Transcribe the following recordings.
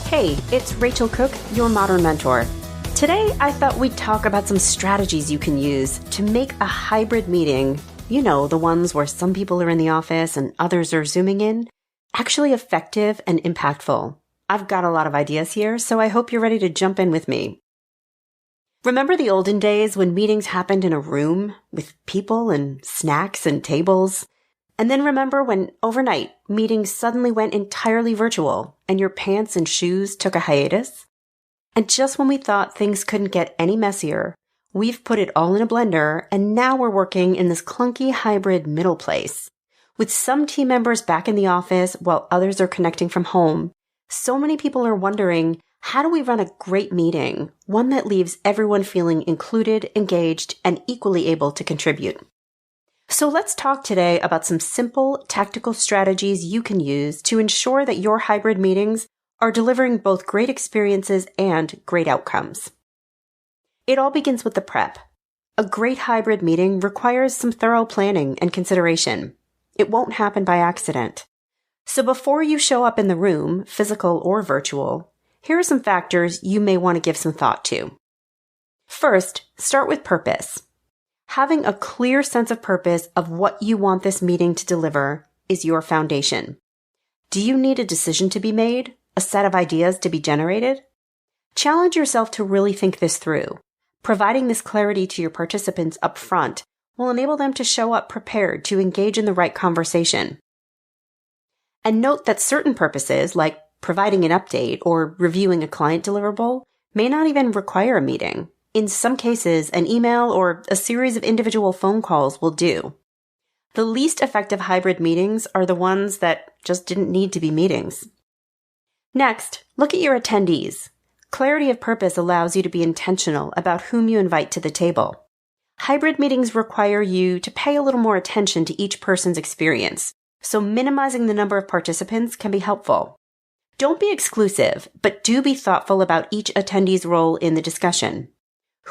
Hey, it's Rachel Cooke, your modern mentor. Today, I thought we'd talk about some strategies you can use to make a hybrid meeting, you know, the ones where some people are in the office and others are Zooming in, actually effective and impactful. I've got a lot of ideas here, so I hope you're ready to jump in with me. Remember the olden days when meetings happened in a room with people and snacks and tables? And then remember when overnight meetings suddenly went entirely virtual and your pants and shoes took a hiatus? And just when we thought things couldn't get any messier, we've put it all in a blender and now we're working in this clunky hybrid middle place. With some team members back in the office while others are connecting from home, so many people are wondering, how do we run a great meeting, one that leaves everyone feeling included, engaged, and equally able to contribute? So let's talk today about some simple tactical strategies you can use to ensure that your hybrid meetings are delivering both great experiences and great outcomes. It all begins with the prep. A great hybrid meeting requires some thorough planning and consideration. It won't happen by accident. So before you show up in the room, physical or virtual, here are some factors you may want to give some thought to. First, start with purpose. Having a clear sense of purpose of what you want this meeting to deliver is your foundation. Do you need a decision to be made? A set of ideas to be generated? Challenge yourself to really think this through. Providing this clarity to your participants up front will enable them to show up prepared to engage in the right conversation. And note that certain purposes, like providing an update or reviewing a client deliverable, may not even require a meeting. In some cases, an email or a series of individual phone calls will do. The least effective hybrid meetings are the ones that just didn't need to be meetings. Next, look at your attendees. Clarity of purpose allows you to be intentional about whom you invite to the table. Hybrid meetings require you to pay a little more attention to each person's experience, so minimizing the number of participants can be helpful. Don't be exclusive, but do be thoughtful about each attendee's role in the discussion.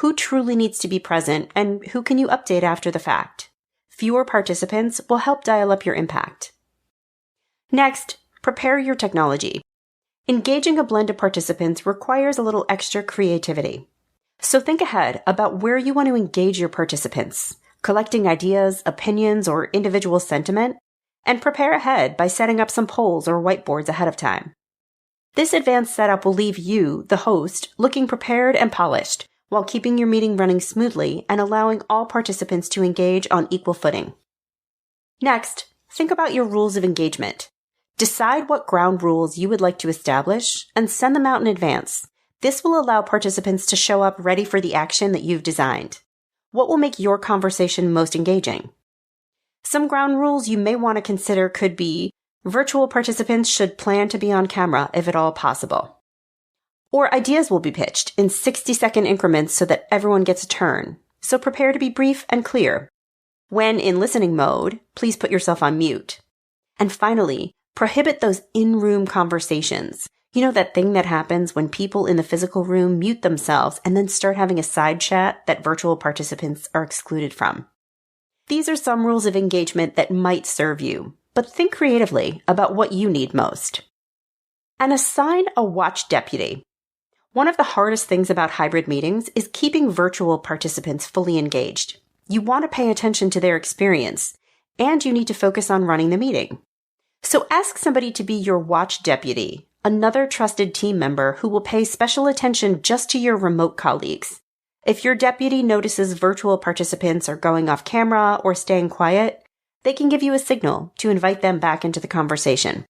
Who truly needs to be present and who can you update after the fact? Fewer participants will help dial up your impact. Next, prepare your technology. Engaging a blend of participants requires a little extra creativity. So think ahead about where you want to engage your participants, collecting ideas, opinions, or individual sentiment, and prepare ahead by setting up some polls or whiteboards ahead of time. This advanced setup will leave you, the host, looking prepared and polished, while keeping your meeting running smoothly and allowing all participants to engage on equal footing. Next, think about your rules of engagement. Decide what ground rules you would like to establish and send them out in advance. This will allow participants to show up ready for the action that you've designed. What will make your conversation most engaging? Some ground rules you may want to consider could be virtual participants should plan to be on camera if at all possible. Or ideas will be pitched in 60-second increments so that everyone gets a turn. So prepare to be brief and clear. When in listening mode, please put yourself on mute. And finally, prohibit those in-room conversations. You know that thing that happens when people in the physical room mute themselves and then start having a side chat that virtual participants are excluded from. These are some rules of engagement that might serve you, but think creatively about what you need most. And assign a watch deputy. One of the hardest things about hybrid meetings is keeping virtual participants fully engaged. You want to pay attention to their experience, and you need to focus on running the meeting. So ask somebody to be your watch deputy, another trusted team member who will pay special attention just to your remote colleagues. If your deputy notices virtual participants are going off camera or staying quiet, they can give you a signal to invite them back into the conversation.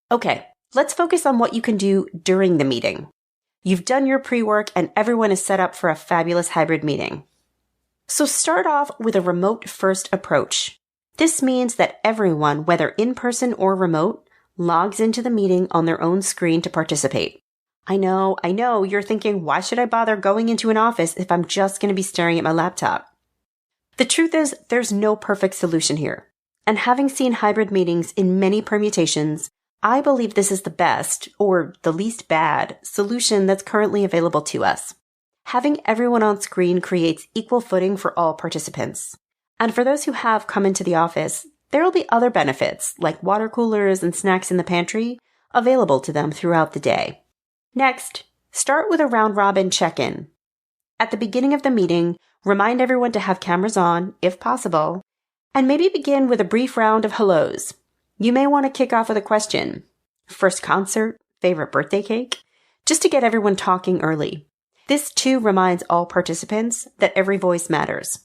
Okay. Let's focus on what you can do during the meeting. You've done your pre-work and everyone is set up for a fabulous hybrid meeting. So start off with a remote-first approach. This means that everyone, whether in person or remote, logs into the meeting on their own screen to participate. I know, you're thinking, why should I bother going into an office if I'm just going to be staring at my laptop? The truth is, there's no perfect solution here. And having seen hybrid meetings in many permutations, I believe this is the best, or the least bad, solution that's currently available to us. Having everyone on screen creates equal footing for all participants. And for those who have come into the office, there will be other benefits like water coolers and snacks in the pantry available to them throughout the day. Next, start with a round-robin check-in. At the beginning of the meeting, remind everyone to have cameras on, if possible, and maybe begin with a brief round of hellos. You may want to kick off with a question. First concert? Favorite birthday cake? Just to get everyone talking early. This too reminds all participants that every voice matters.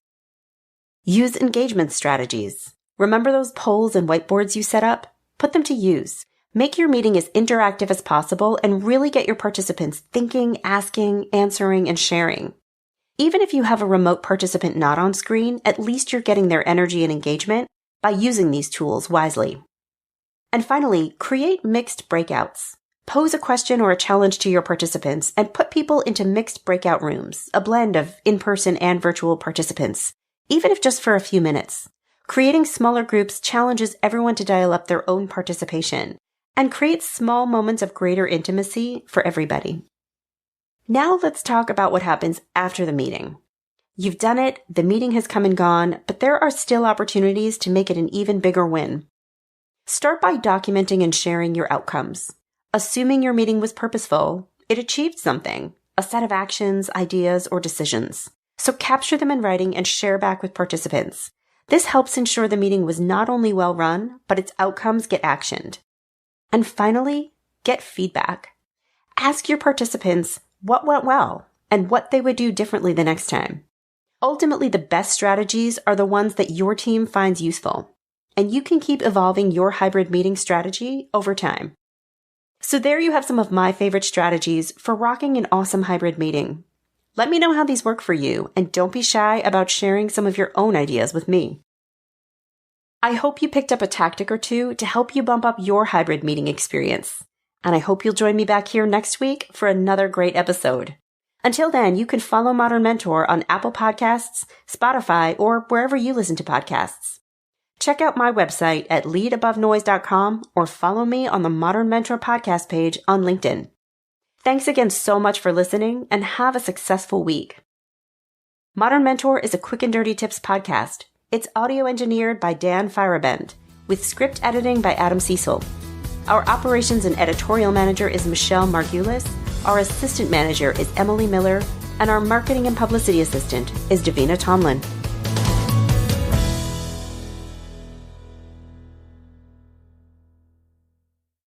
Use engagement strategies. Remember those polls and whiteboards you set up? Put them to use. Make your meeting as interactive as possible and really get your participants thinking, asking, answering, and sharing. Even if you have a remote participant not on screen, at least you're getting their energy and engagement by using these tools wisely. And finally, create mixed breakouts. Pose a question or a challenge to your participants and put people into mixed breakout rooms, a blend of in-person and virtual participants, even if just for a few minutes. Creating smaller groups challenges everyone to dial up their own participation and creates small moments of greater intimacy for everybody. Now let's talk about what happens after the meeting. You've done it, the meeting has come and gone, but there are still opportunities to make it an even bigger win. Start by documenting and sharing your outcomes. Assuming your meeting was purposeful, it achieved something, a set of actions, ideas, or decisions. So capture them in writing and share back with participants. This helps ensure the meeting was not only well run, but its outcomes get actioned. And finally, get feedback. Ask your participants what went well and what they would do differently the next time. Ultimately, the best strategies are the ones that your team finds useful, and you can keep evolving your hybrid meeting strategy over time. So there you have some of my favorite strategies for rocking an awesome hybrid meeting. Let me know how these work for you, and don't be shy about sharing some of your own ideas with me. I hope you picked up a tactic or two to help you bump up your hybrid meeting experience. And I hope you'll join me back here next week for another great episode. Until then, you can follow Modern Mentor on Apple Podcasts, Spotify, or wherever you listen to podcasts. Check out my website at leadabovenoise.com or follow me on the Modern Mentor podcast page on LinkedIn. Thanks again so much for listening and have a successful week. Modern Mentor is a quick and dirty tips podcast. It's audio engineered by Dan Firabend, with script editing by Adam Cecil. Our operations and editorial manager is Michelle Margulis, our assistant manager is Emily Miller, and our marketing and publicity assistant is Davina Tomlin.